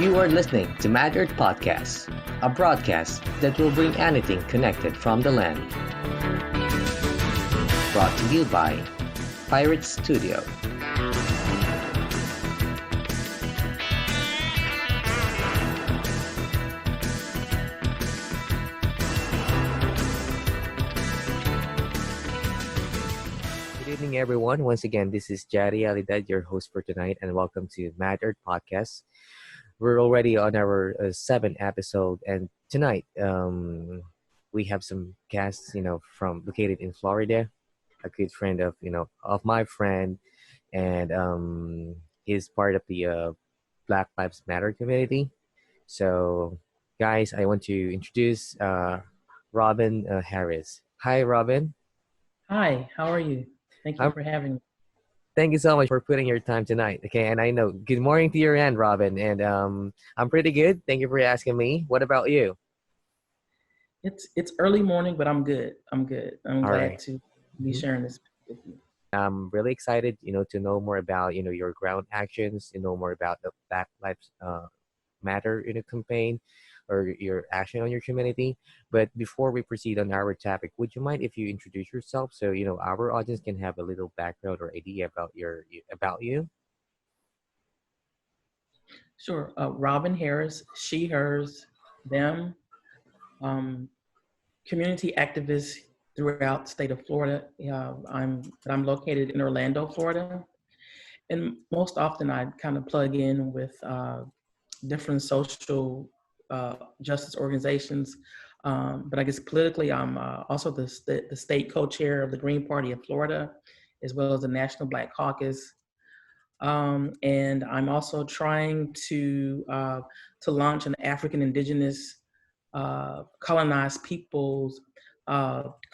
You are listening to MadEarth Podcast, a broadcast that will bring anything connected from the land. Brought to you by Pirate Studio. Good evening, everyone. Once again, this is Jari Alidad, your host for tonight, and welcome to MadEarth Podcast. We're already on our seventh episode, and tonight we have some guests, from located in Florida. A good friend of my friend, and he's part of the Black Lives Matter community. So, guys, I want to introduce Robin Harris. Hi, Robin. Hi, how are you? Thank you I'm for having me. Thank you so much for putting your time tonight. Okay, and I know good morning to your end, Robin, and I'm pretty good. Thank you for asking me. What about you? It's early morning, but I'm good. I'm good. I'm All glad right. to be Mhm. sharing this with you. I'm really excited, to know more about, your ground actions, to know more about the Black Lives Matter, campaign or your action on your community. But before we proceed on our topic, would you mind if you introduce yourself so, our audience can have a little background or idea about about you? Sure. Robin Harris, she, hers, them, um, community activists throughout the state of Florida. I'm located in Orlando, Florida, and most often I kind of plug in with different social justice organizations. But I guess politically, I'm also the state co-chair of the Green Party of Florida, as well as the National Black Caucus. And I'm also trying to launch an African Indigenous colonized peoples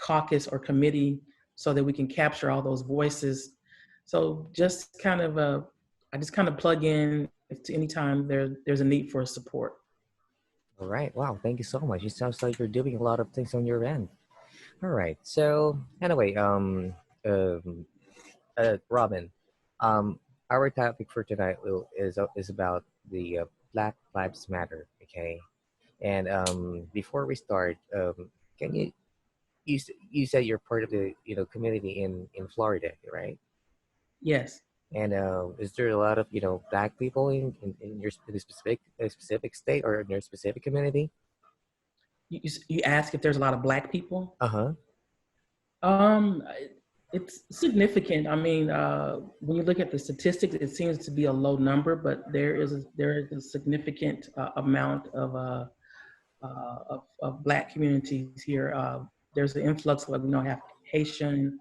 caucus or committee so that we can capture all those voices. So I just kind of plug in to any time there's a need for support. All right. Wow. Thank you so much. It sounds like you're doing a lot of things on your end. All right. So anyway, um, Robin, um, our topic for tonight is about the Black Lives Matter. Okay. And before we start, can you said you're part of the community in Florida, right? Yes. And is there a lot of black people in your in a specific state or in your specific community? You ask if there's a lot of Black people. Uh huh. Um, it's significant. I mean, when you look at the statistics, it seems to be a low number, but there is a significant amount of Black communities here. There's an influx of have Haitian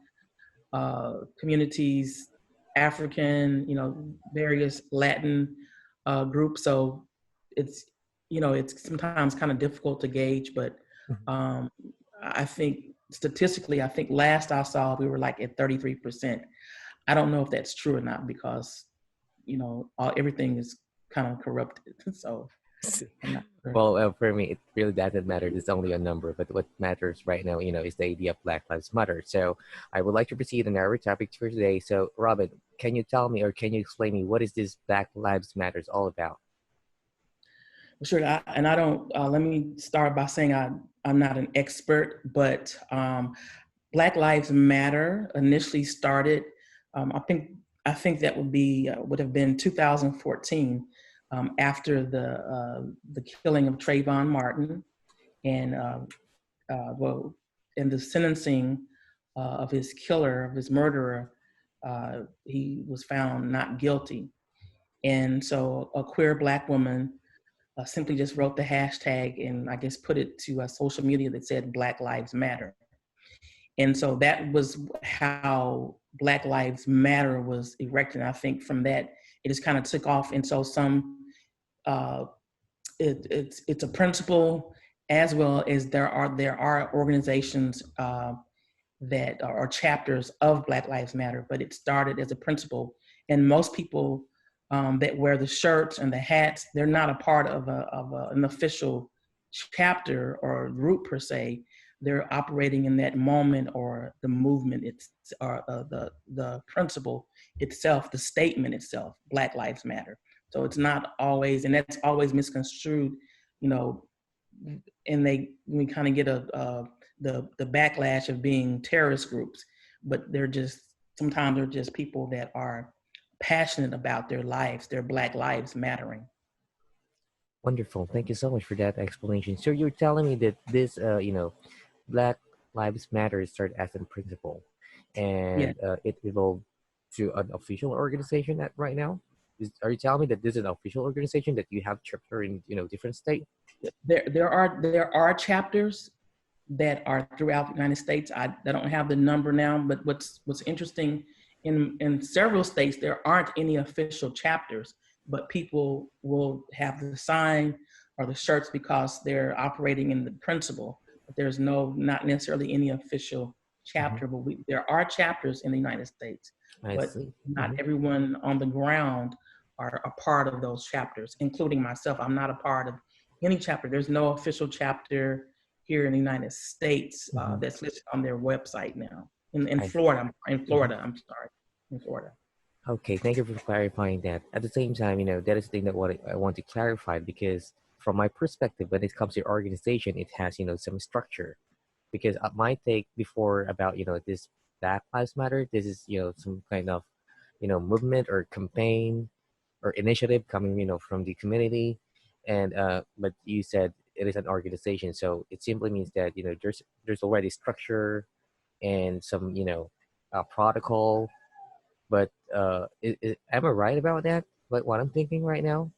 communities, African, various Latin groups. So it's it's sometimes kind of difficult to gauge, but um, I think statistically, I think last I saw we were like at 33%. I don't know if that's true or not because everything is kind of corrupted. So I'm not sure. Well, for me, it really doesn't matter. It's only a number. But what matters right now, is the idea of Black Lives Matter. So I would like to proceed on our topic for today. So, Robin, can you tell me or can you explain me what is this Black Lives Matters all about? Sure, I don't. Let me start by saying I'm not an expert, but Black Lives Matter initially started. I think that would have been 2014, after the killing of Trayvon Martin, and and the sentencing of his killer, of his murderer. He was found not guilty, and so a queer Black woman simply just wrote the hashtag and I guess put it to social media that said Black Lives Matter. And so that was how Black Lives Matter was erected. And I think from that, it just kind of took off. And so uh, it's a principle, as well as there are organizations that are chapters of Black Lives Matter, but it started as a principle. And most people that wear the shirts and the hats, they're not a part of an official chapter or group per se. They're operating in that moment or the movement, or the principle itself, the statement itself, Black Lives Matter. So it's not always, and that's always misconstrued, you know, and we kind of get the backlash of being terrorist groups, but sometimes they're just people that are passionate about their lives, their Black lives mattering. Wonderful. Thank you so much for that explanation. So you're telling me that this, Black Lives Matter started as a principle, Yeah. and it evolved to an official organization at right now. Are you telling me that this is an official organization that you have chapter in different state? There are chapters that are throughout the United States. I don't have the number now, but what's interesting, in several states there aren't any official chapters, but people will have the sign or the shirts because they're operating in the principle. But there's not necessarily any official Hmm. chapter. But there are chapters in the United States, I but see. not Hmm. everyone on the ground are a part of those chapters, including myself. I'm not a part of any chapter. There's no official chapter here in the United States Hmm. that's listed on their website now. In I Florida, mhm. I'm sorry, in Florida. Okay, thank you for clarifying that. At the same time, that is the thing that what I want to clarify because from my perspective, when it comes to organization, it has some structure. Because my take before about this Black Lives Matter, this is some kind of movement or campaign or initiative coming from the community, and but you said it is an organization, so it simply means that there's already structure and some protocol. But am I right about that? What I'm thinking right now?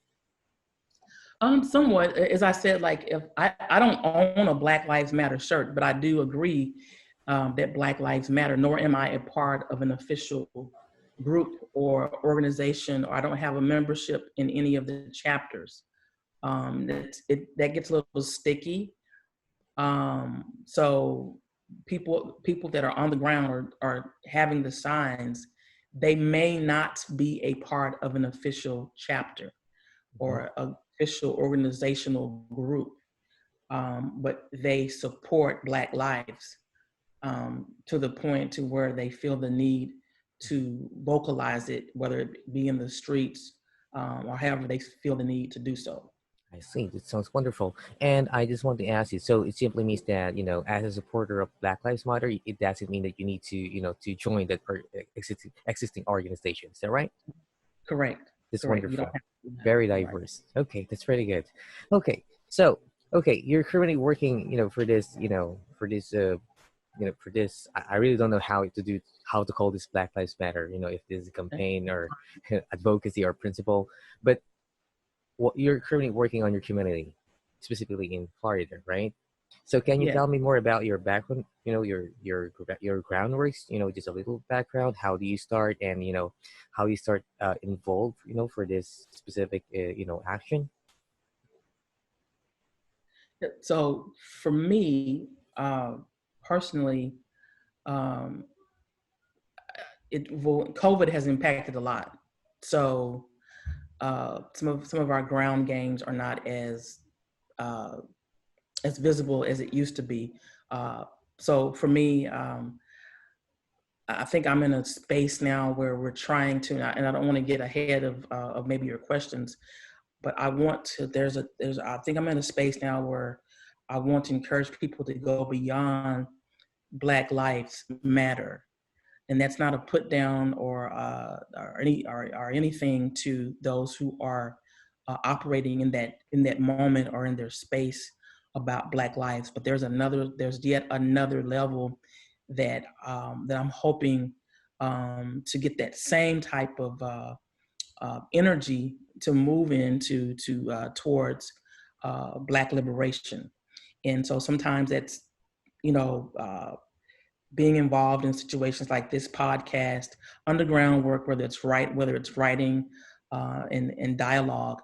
Somewhat, as I said, like if I don't own a Black Lives Matter shirt, but I do agree that Black Lives Matter, nor am I a part of an official group or organization, or I don't have a membership in any of the chapters. That gets a little sticky. So people that are on the ground are having the signs, they may not be a part of an official chapter Hmm. or an official organizational group, but they support Black lives to the point to where they feel the need to vocalize it, whether it be in the streets or however they feel the need to do so. I see. That sounds wonderful. And I just want to ask you. So it simply means that as a supporter of Black Lives Matter, it doesn't mean that you need to to join that existing organization. Is that right? Correct. That's Correct. You don't wonderful. have to do that. Very Right. diverse. Okay, that's pretty good. Okay, so okay, you're currently working, for this, for this. I really don't know how to call this Black Lives Matter. If this is a campaign or advocacy or principle, but what you're currently working on your community, specifically in Florida, right? So can you Yeah. tell me more about your background? Your groundworks. Just a little background. How do you start, and how you start involved, for this specific action. So for me, personally, um, COVID has impacted a lot. So some of our ground games are not uh, as visible as it used to be. Uh, so for me, I think I'm in a space now where we're trying to, and I don't want to get ahead of maybe your questions, but I want to. I think I'm in a space now where I want to encourage people to go beyond Black lives matter, and that's not a put down or anything to those who are operating in that moment or in their space about Black lives. But there's yet another level that I'm hoping to get that same type of energy to move into to towards Black liberation. And so sometimes that's you know. Being involved in situations like this podcast, underground work, whether it's writing and dialogue.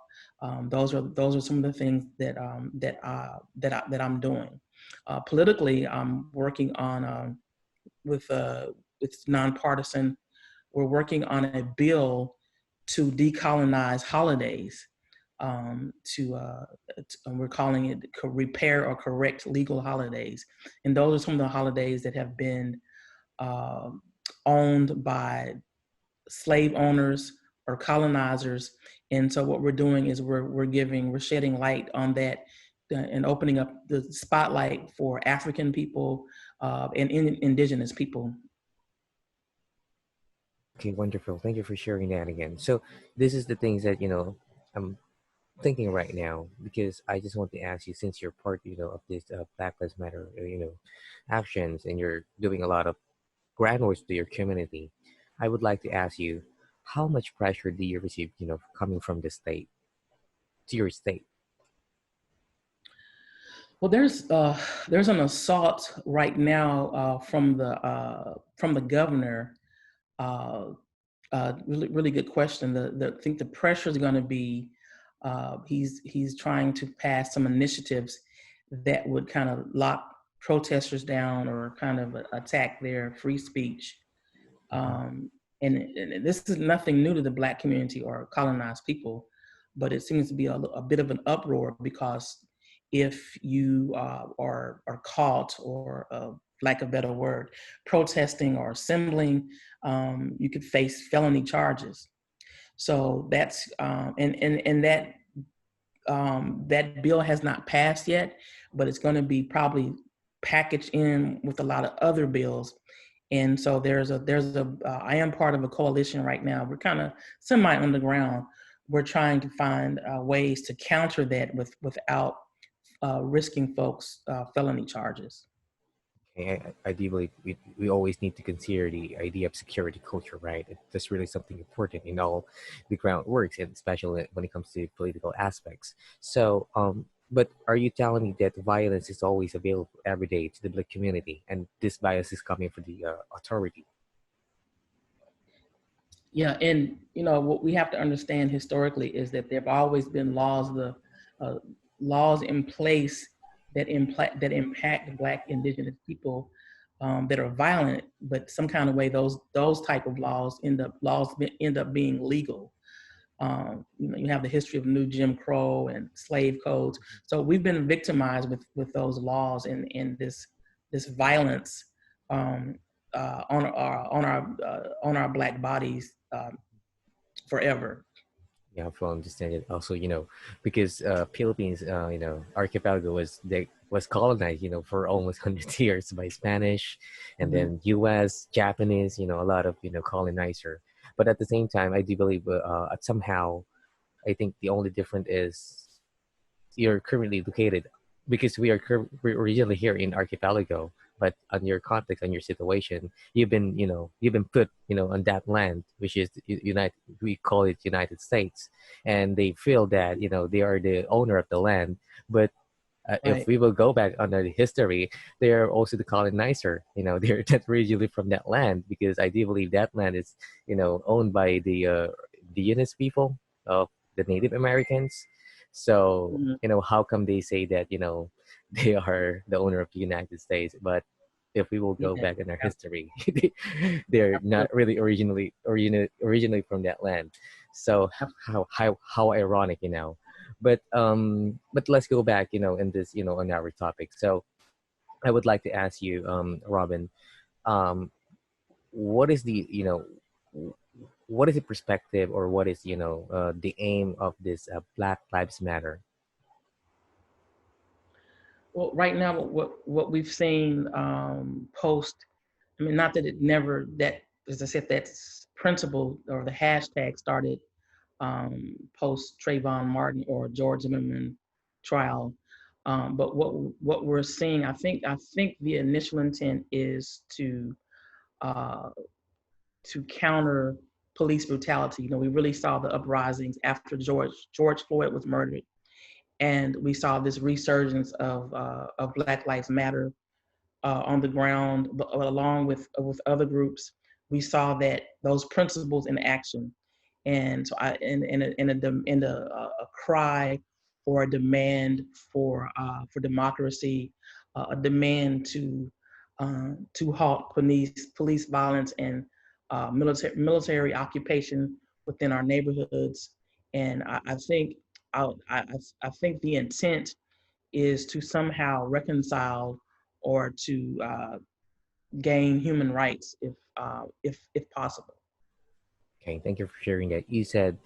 Those are some of the things that I'm doing. Politically, I'm working on with it's nonpartisan. We're working on a bill to decolonize holidays. We're calling it repair or correct legal holidays, and those are some of the holidays that have been um, owned by slave owners or colonizers. And so what we're doing is we're shedding light on that and opening up the spotlight for African people and indigenous people. Okay, wonderful. Thank you for sharing that again. So this is the things that I'm thinking right now, because I just want to ask you, since you're part of this Black Lives Matter actions, and you're doing a lot of groundworks to your community. I would like to ask you, how much pressure do you receive coming from the state to your state? Well, there's an assault right now from the governor. Uh, really good question. I think the pressure is going to be he's trying to pass some initiatives that would kind of lock protesters down or kind of attack their free speech. Um, and this is nothing new to the Black community or colonized people, but it seems to be a bit of an uproar because if you are caught or, lack of a better word, protesting or assembling, you could face felony charges. So that's and that bill has not passed yet, but it's going to be probably packaged in with a lot of other bills. And so I am part of a coalition right now. We're kind of semi on the ground. We're trying to find ways to counter that without risking folks felony charges. Okay, I do believe we always need to consider the idea of security culture, right? That's really something important in all the groundworks, and especially when it comes to political aspects. So, but are you telling me that violence is always available every day to the Black community, and this bias is coming from the authority? Yeah, and what we have to understand historically is that there have always been uh, laws in place that impact Black indigenous people that are violent, but some kind of way those type of end up being legal. You have the history of New Jim Crow and slave codes, so we've been victimized with those laws and this violence um, on our Black bodies forever. Yeah, I understand it. Also, because Philippines, archipelago was colonized, for almost 100 years by Spanish, and Mhm. then U.S., Japanese, a lot of colonizer. But at the same time, I do believe somehow, I think the only difference is you're currently located, because we're originally here in archipelago, but on your context, on your situation, you've been put on that land, which is united, we call it United States, and they feel that they are the owner of the land. But if Right. we will go back under the history, they are also the colonizer. They're not originally from that land, because I do believe that land is owned by the indigenous people of the Native Americans. So Mhm. how come they say that they are the owner of the United States, but if we will go Yeah, back in our ab- history, they're not absolutely. really originally from that land. So how ironic, but let's go back in this on our topic. So I would like to ask you, Robin, um what is the what is the perspective, or what is the aim of this Black Lives Matter? Well, right now, what we've seen post, I mean, not that it never that as I said, that's principle or the hashtag started post Trayvon Martin or George Zimmerman trial. But what we're seeing, I think the initial intent is uh, to counter police brutality. We really saw the uprisings after George Floyd was murdered, and we saw this resurgence of Black Lives Matter on the ground, but along with other groups. We saw that those principles in action, and so a cry or a demand for democracy, a demand to halt police violence and military occupation within our neighborhoods. And I think the intent is to somehow reconcile or to gain human rights if possible. Okay, thank you for sharing that. You said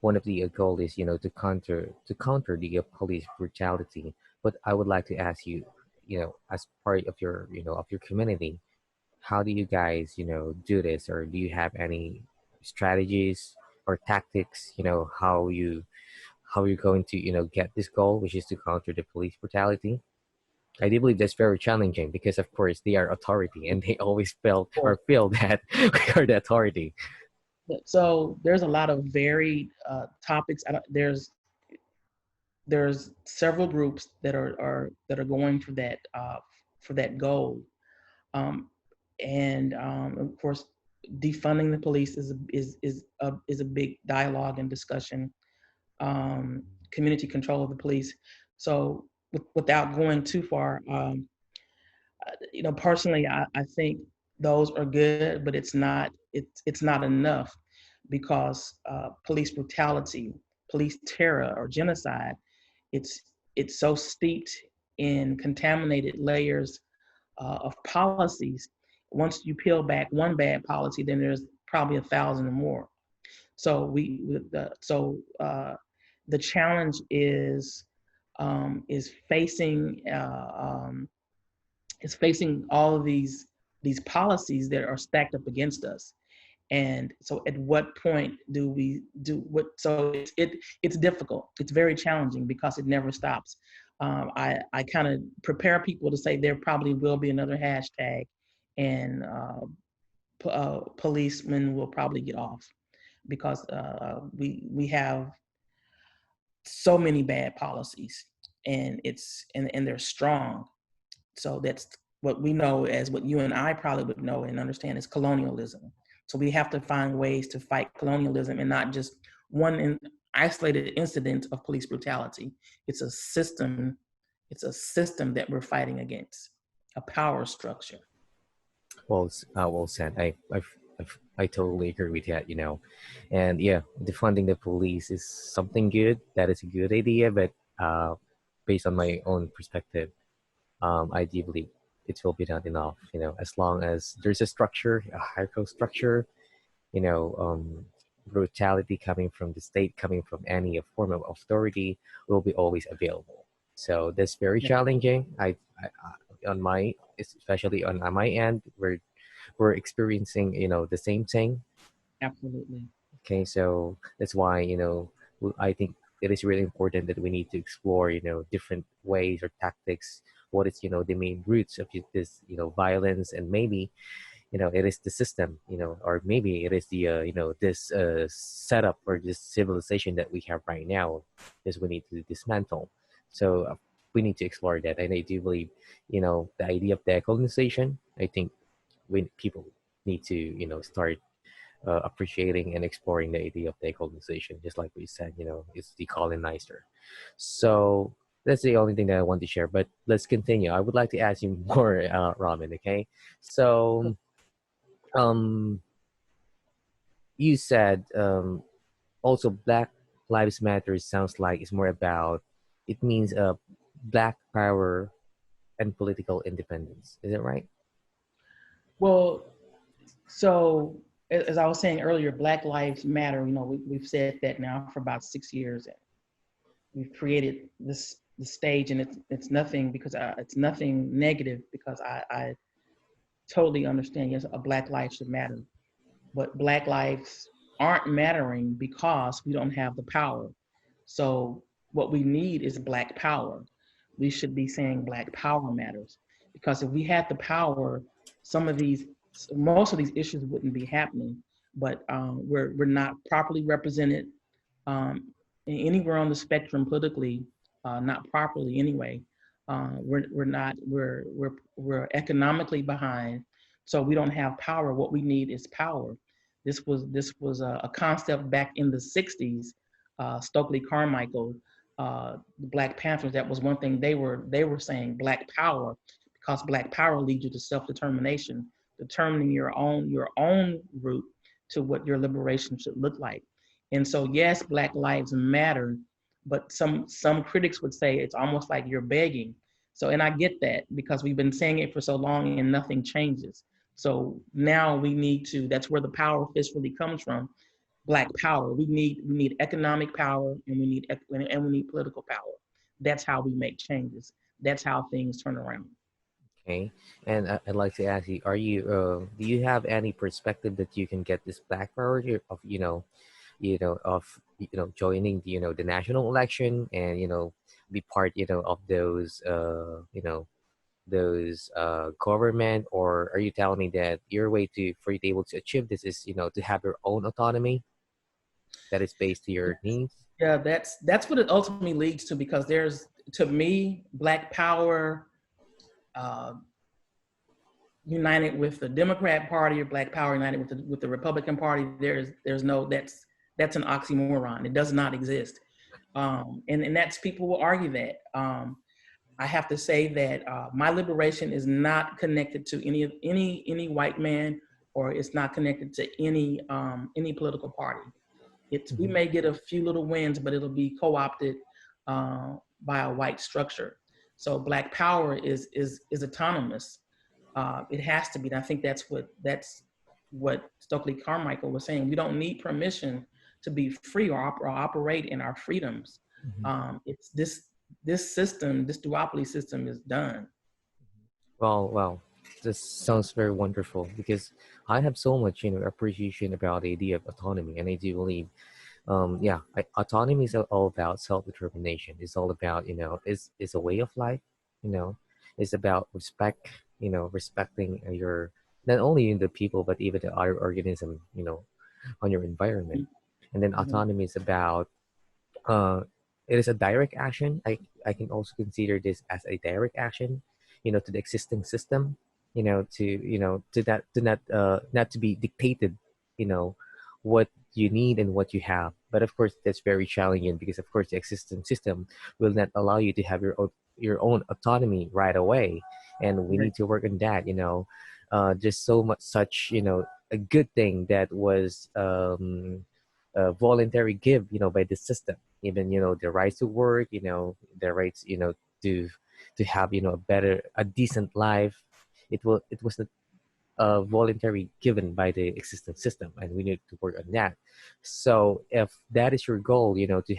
one of the goal is, to counter the police brutality. But I would like to ask you, as part of your community, how do you guys, do this, or do you have any strategies or tactics? How you're going to, get this goal, which is to counter the police brutality. I do believe that's very challenging because, of course, they are authority and they always felt Of or course. feel that we are the authority. So there's a lot of varied topics. There's several groups that are going for that goal, um, and of course, defunding the police is a big dialogue and discussion. Community control of the police. So without going too far, personally, I think those are good, but it's not enough because police brutality, police terror, or genocide, it's it's so steeped in contaminated layers of policies. Once you peel back one bad policy, then there's probably 1,000 or more. So the challenge is facing all of these policies that are stacked up against us. And so at what point do we do what? So it's difficult. It's very challenging because it never stops. I kind of prepare people to say there probably will be another hashtag, and policemen will probably get off because we have so many bad policies, and they're strong. So that's what we know as what you and I probably would know and understand is colonialism. So we have to find ways to fight colonialism and not just isolated incident of police brutality. It's a system. It's a system that we're fighting against, a power structure. Well said. I totally agree with that. And yeah, defunding the police is something good. That is a good idea, but based on my own perspective, I do believe it will be not enough. As long as there's a structure, a hierarchical structure, brutality coming from the state, coming from any form of authority, will be always available. So that's very Yeah, challenging. On my, especially on my end, we're experiencing the same thing. absolutely. Okay, so that's why I think it is really important that we need to explore different ways or tactics. What is the main roots of this violence, and maybe it is the system, or maybe it is the this setup or this civilization that we have right now, is we need to dismantle. So we need to explore that, and I do believe the idea of decolonization. I think we people need to start appreciating and exploring the idea of decolonization, just like we said, it's the colonizer. So that's the only thing that I want to share. But let's continue. I would like to ask you more, Ramen. Okay, so um, you said also Black Lives Matter sounds like it's more about, it means black power and political independence. Is it right? Well, so as I was saying earlier, Black Lives Matter. We've said that now for about 6 years. We've created the stage, and it's nothing because it's nothing negative because I totally understand. Yes, a Black life should matter, but Black lives aren't mattering because we don't have the power. So what we need is Black power. We should be saying Black power matters because if we had the power, some of these, most of these issues wouldn't be happening. But we're not properly represented um, anywhere on the spectrum politically, not properly anyway. We're not we're economically behind, so we don't have power. What we need is power. This was a concept back in the '60s. Stokely Carmichael, the Black Panthers. That was one thing they were saying: Black power, because Black power leads you to self-determination, determining your own route to what your liberation should look like. And so, yes, Black Lives Matter, but some critics would say it's almost like you're begging. So, and I get that because we've been saying it for so long and nothing changes. So now we need to. That's where the power fist really comes from. Black power. We need economic power, and we need political power. That's how we make changes. That's how things turn around. Okay, and I'd like to ask you: do you have any perspective that you can get this black priority of joining the national election and be part of those government, or are you telling me that your way to for you to able to achieve this is to have your own autonomy that is based to your needs? Yeah, that's what it ultimately leads to, because there's, to me, Black power uh, united with the Democrat Party, or Black power united with the Republican Party. There's no, that's an oxymoron. It does not exist. And that's, people will argue that. I have to say that my liberation is not connected to any white man, or it's not connected to any political party. We Hmm. may get a few little wins, but it'll be co-opted by a white structure. So Black power is autonomous. It has to be. And I think that's what Stokely Carmichael was saying. We don't need permission to be free, or operate in our freedoms. Hmm. It's this system, this duopoly system, is done. Well, this sounds very wonderful because I have so much appreciation about the idea of autonomy, and I do believe yeah, autonomy is all about self-determination. It's all about it's a way of life. you know it's about respect, respecting your, not only the people but even the other organism on your environment. And then Mhm. autonomy is about uh it is a direct action. I can also consider this as a direct action to the existing system, not to be dictated, you know what you need and what you have. But of course that's very challenging because of course the existing system will not allow you to have your own autonomy right away, and we Right. need to work on that. Just so much such a good thing that was voluntary give by the system, even the rights to work, the rights to have a decent life. It was not voluntary given by the existing system, and we need to work on that. So if that is your goal, to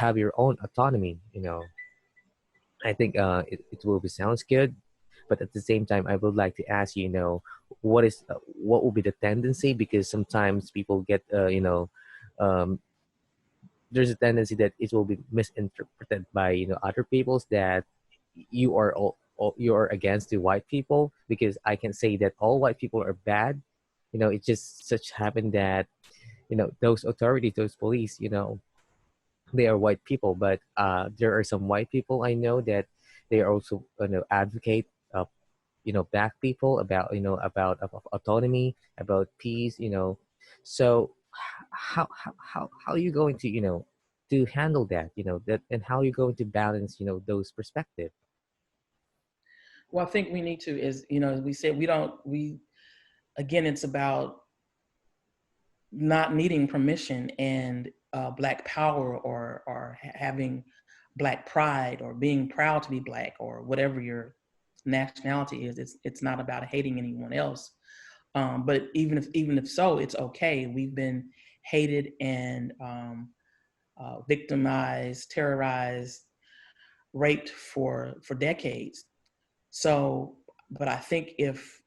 have your own autonomy, I think it will be sounds good. But at the same time, I would like to ask you, what will be the tendency, because sometimes people get um, there's a tendency that it will be misinterpreted by other peoples that you are against the white people, because I can say that all white people are bad. It just such happened that those authorities, those police, they are white people, but there are some white people I know that they are also advocate black people about of autonomy, about peace. So how are you going to to handle that, that, and how are you going to balance those perspectives? Well, I think we need to, is, as we said, we again, it's about not needing permission, and Black power, or having Black pride, or being proud to be Black, or whatever your nationality is. It's not about hating anyone else. But even if so, it's okay. We've been hated and victimized, terrorized, raped for decades. So, but I think if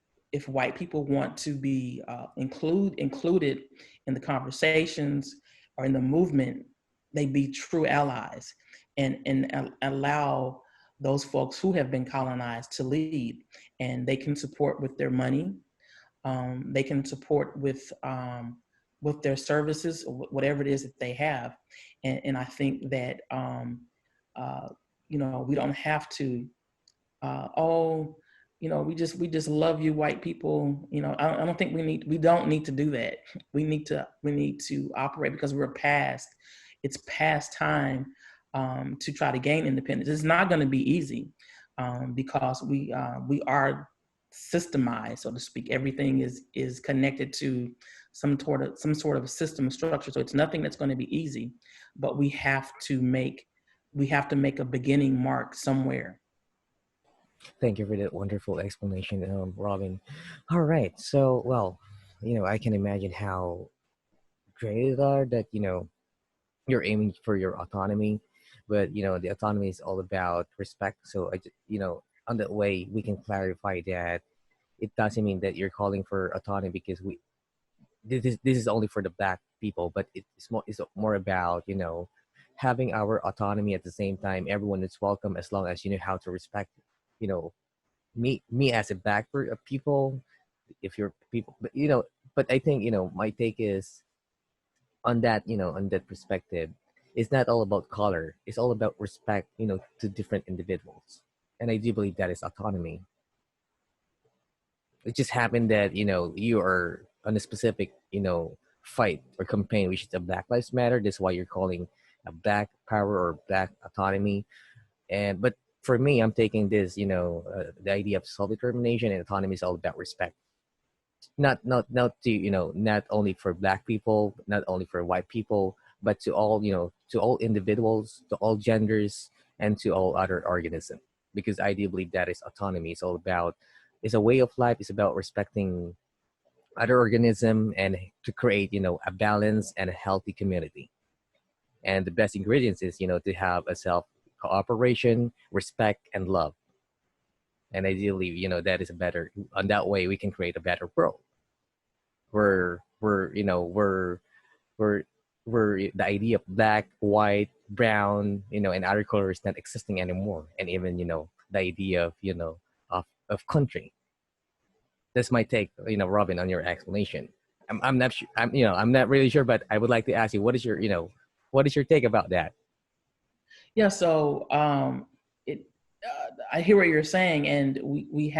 white people want to be included in the conversations, or in the movement, they be true allies, and allow those folks who have been colonized to lead, and they can support with their money. They can support with their services, or whatever it is that they have. And I think that uh, we don't have to, oh, we just love you, white people. I don't think we don't need to do that. We need to operate, because it's past time to try to gain independence. It's not going to be easy, because we are systemized, so to speak. Everything is connected to some sort of system structure. So it's nothing that's going to be easy, but we have to make a beginning mark somewhere. Thank you for that wonderful explanation, Robin. All right, so well, I can imagine how great it are that you're aiming for your autonomy, but the autonomy is all about respect. So on that way we can clarify that it doesn't mean that you're calling for autonomy because this is only for the black people, but it's more about having our autonomy. At the same time, everyone is welcome as long as you know how to respect you know me as a people. If you're people, but I think my take is on that perspective. It's not all about color, it's all about respect to different individuals, and I do believe that is autonomy. It just happened that you are on a specific fight or campaign, which is a Black Lives Matter. That's why you're calling a Black Power or Black autonomy. And but for me, I'm taking this, the idea of self determination and autonomy is all about respect. Not to not only for Black people, not only for white people, but to all individuals, to all genders, and to all other organisms. Because I do believe that is autonomy. It's all about, it's a way of life. It's about respecting other organism and to create a balance and a healthy community. And the best ingredients is to have a self cooperation, respect, and love. And ideally that is a better, on that way we can create a better world where we're the idea of black, white, brown, and other colors not existing anymore. And even the idea of of country. That's my take, Robin, on your explanation. I'm not sure, I'm not really sure, but I would like to ask you, what is your take about that? Yeah, so it, I hear what you're saying, and we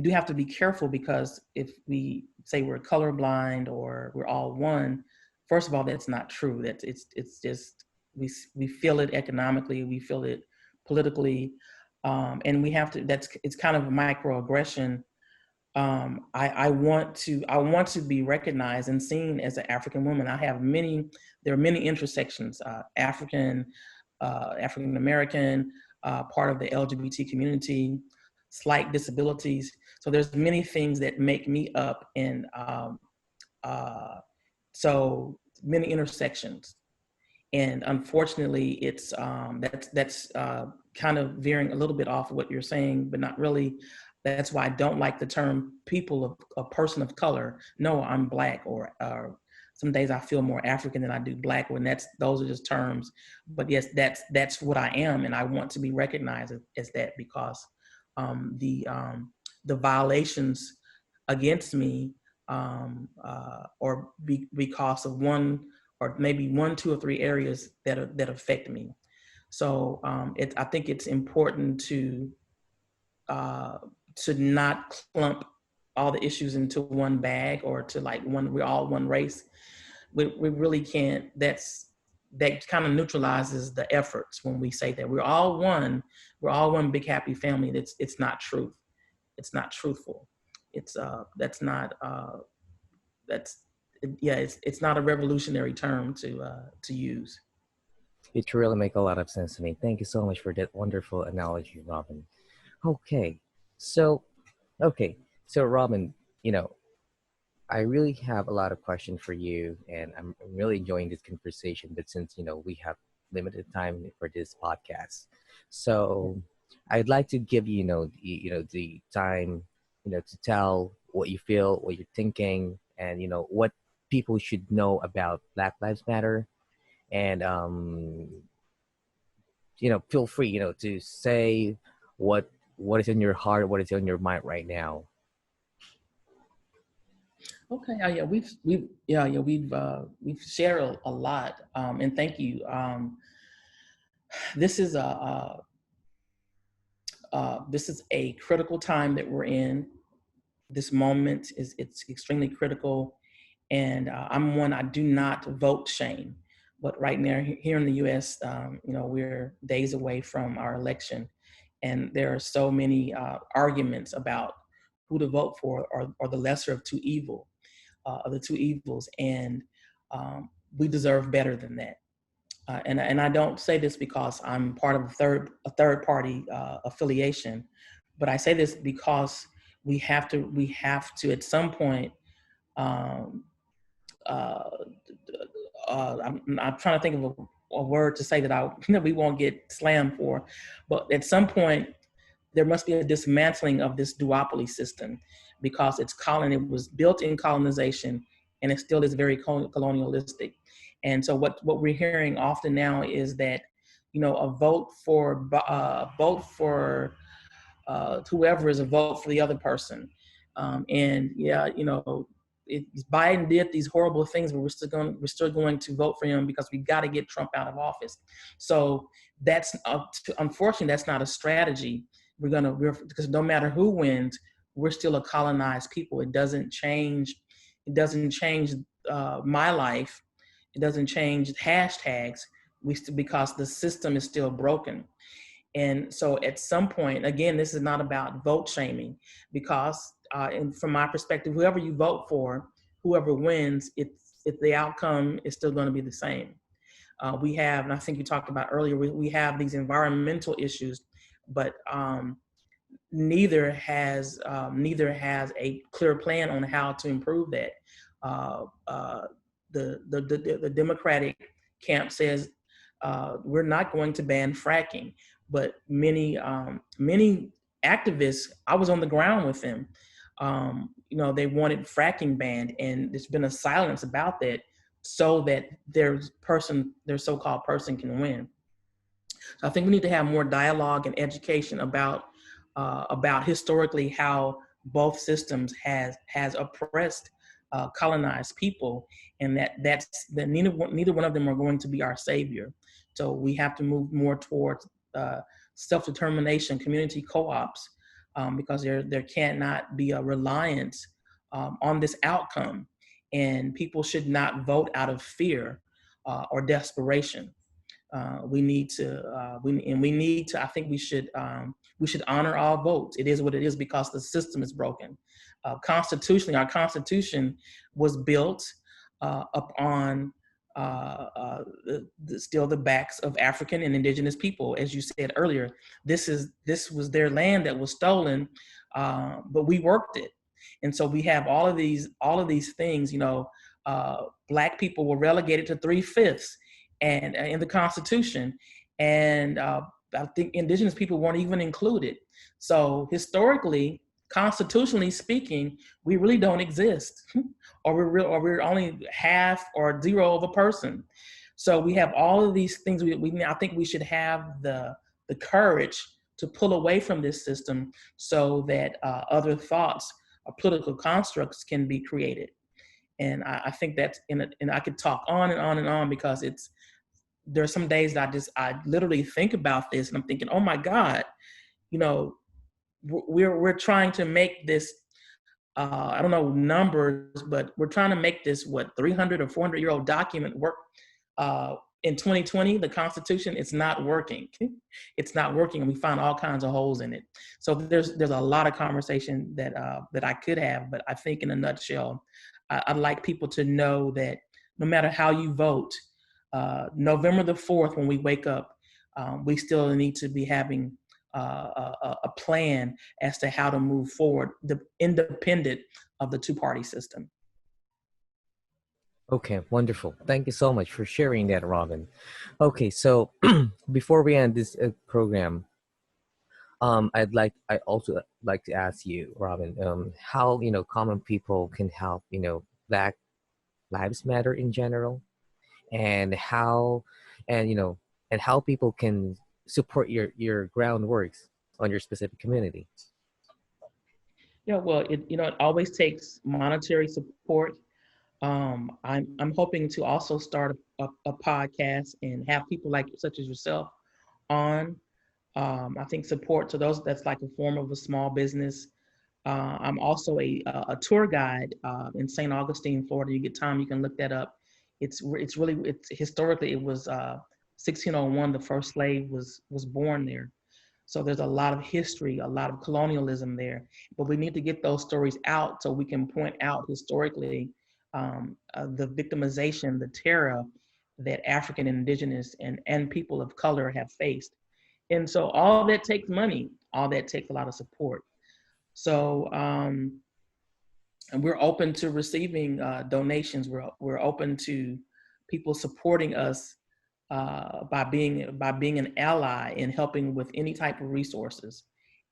do have to be careful because if we say we're colorblind or we're all one, first of all, that's not true. It's just we feel it economically, we feel it politically, and we have to. It's kind of a microaggression. I want to be recognized and seen as an African woman. There are many intersections, African American, part of the LGBT community, slight disabilities. So there's many things that make me up, and uh, so many intersections. And unfortunately, it's that's kind of veering a little bit off of what you're saying, but not really. That's why I don't like the term people of a person of color. No, I'm black, or some days I feel more African than I do black. When those are just terms. But yes, that's what I am, and I want to be recognized as that because um, the um, the violations against me or because of one or maybe one, two, or three areas that affect me. So I think it's important uh, to not clump all the issues into one bag or to like we're all one race. We really can't. That kind of neutralizes the efforts when we say that we're all one big happy family. It's not truth. It's not truthful. That's yeah, it's not a revolutionary term to use. It really make a lot of sense to me. Thank you so much for that wonderful analogy, Robin. Okay, so okay, so Robin, you know, I really have a lot of questions for you, and I'm really enjoying this conversation. But since we have limited time for this podcast, so I'd like to give you, the time, to tell what you feel, what you're thinking, and what people should know about Black Lives Matter. And feel free, to say what is in your heart, what is in your mind right now. Okay. Yeah, we've shared a lot, and thank you. This is this is a critical time that we're in. This moment it's extremely critical, and I do not vote shame, but right now here in the U.S., we're days away from our election, and there are so many arguments about who to vote for or the lesser of of the two evils, and we deserve better than that. And I don't say this because I'm part of a third party affiliation, but I say this because we have to at some point. Um, uh, I'm trying to think of a word to say that that we won't get slammed for, but at some point there must be a dismantling of this duopoly system because it was built in colonization and it still is very colonialistic. And so what we're hearing often now is that, a vote for whoever is a vote for the other person. And yeah, Biden did these horrible things, but we're still going to vote for him because we got to get Trump out of office. So that's unfortunately that's not a strategy. Because no matter who wins, we're still a colonized people. It doesn't change. It doesn't change my life. It doesn't change hashtags. Because the system is still broken. And so at some point, again, this is not about vote shaming because and from my perspective, whoever you vote for, whoever wins, if the outcome is still going to be the same. We have, and I think you talked about earlier, we have these environmental issues, but neither has a clear plan on how to improve that. The Democratic camp says we're not going to ban fracking, but many activists, I was on the ground with them. They wanted fracking banned, and there's been a silence about that, so that their so-called person can win. So I think we need to have more dialogue and education about historically how both systems has oppressed colonized people, and that neither one of them are going to be our savior. So we have to move more towards self-determination, community co-ops, because there cannot be a reliance on this outcome, and people should not vote out of fear or desperation. We need to, I think we should honor all votes. It is what it is because the system is broken. Constitutionally, our Constitution was built upon still the backs of African and indigenous people. As you said earlier, this was their land that was stolen, but we worked it. And so we have all of these things, Black people were relegated to 3/5 and in the Constitution. And I think indigenous people weren't even included. So historically, constitutionally speaking, we really don't exist, or we're only half or zero of a person. So we have all of these things. I think we should have the courage to pull away from this system so that other thoughts or political constructs can be created. And I think that's and I could talk on and on and on because there's some days that I literally think about this and I'm thinking, oh my God, we're trying to make this, I don't know numbers, but we're trying to make this 300 or 400-year-old document work in 2020. The Constitution, it's not working. It's not working, and we find all kinds of holes in it. So there's a lot of conversation that I could have, but I think in a nutshell, I'd like people to know that no matter how you vote, November the 4th, when we wake up, we still need to be having a plan as to how to move forward, independent of the two-party system. Okay, wonderful. Thank you so much for sharing that, Robin. Okay, so before we end this program, I also like to ask you, Robin, how common people can help Black Lives Matter in general, and how and how people can support your groundworks on your specific community. Yeah, well, it always takes monetary support. I'm hoping to also start a podcast and have people such as yourself on. I think support to those, that's like a form of a small business. I'm also a tour guide in St. Augustine, Florida. You get time, you can look that up. It's historically it was 1601. The first slave was born there. So there's a lot of history, a lot of colonialism there. But we need to get those stories out so we can point out historically the victimization, the terror that African, indigenous, and people of color have faced. And so all that takes money, all that takes a lot of support. So and we're open to receiving donations. We're open to people supporting us by being an ally in helping with any type of resources,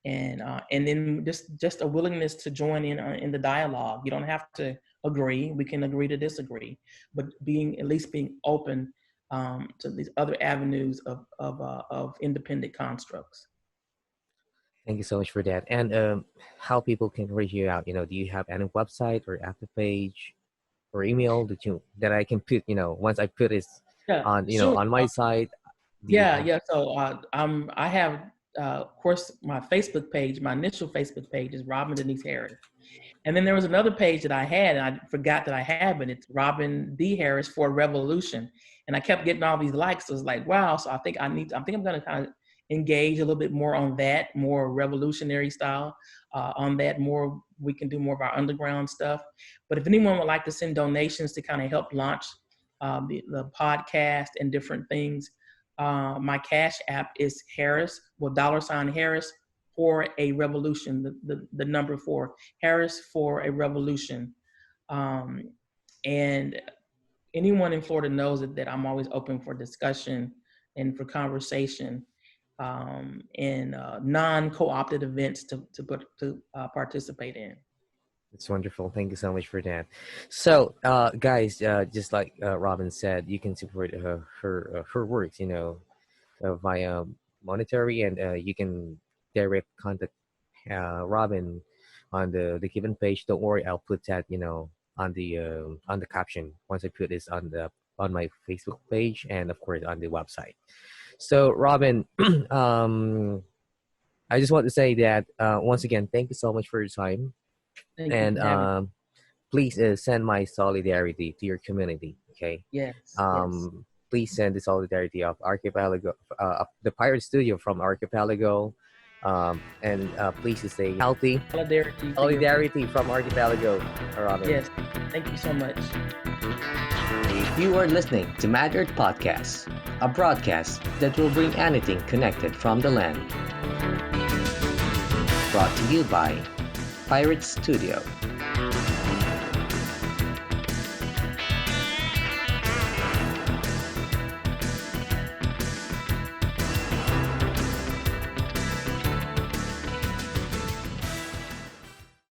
and then just a willingness to join in the dialogue. You don't have to agree. We can agree to disagree, but at least being open to these other avenues of independent constructs. Thank you so much for that. And how people can reach you out? Do you have any website or after page or email that I can put? Once I put it Yeah, on sure. on my site. Do you Yeah, have? yeah. So I have, of course, my Facebook page. My initial Facebook page is Robin Denise Harris. And then there was another page that I had, and I forgot that I have it. It's Robin D. Harris for Revolution. And I kept getting all these likes. So it's like, wow. So I think I'm going to kind of engage a little bit more on that, more revolutionary style on that. More, we can do more of our underground stuff. But if anyone would like to send donations to kind of help launch the podcast and different things, my Cash App is Harris, $Harris for a revolution, the number 4, Harris for a revolution. And anyone in Florida knows that I'm always open for discussion and for conversation, and non-co-opted events to participate in. It's wonderful. Thank you so much for that. So, guys, just like Robin said, you can support her works, via monetary, and you can direct contact Robin on the given page. Don't worry, I'll put that on the caption once I put this on my Facebook page and of course on the website. So, Robin, I just want to say that once again, thank you so much for your time, Thank you and for having me. please send my solidarity to your community. Okay. Yes, yes. Please send the solidarity of Archipelago, of the Pirate Studio from Archipelago, and please stay healthy. Solidarity. Solidarity from Archipelago, Robin. Yes. Thank you so much. You are listening to MadEarth Podcast, a broadcast that will bring anything connected from the land. Brought to you by Pirate Studio.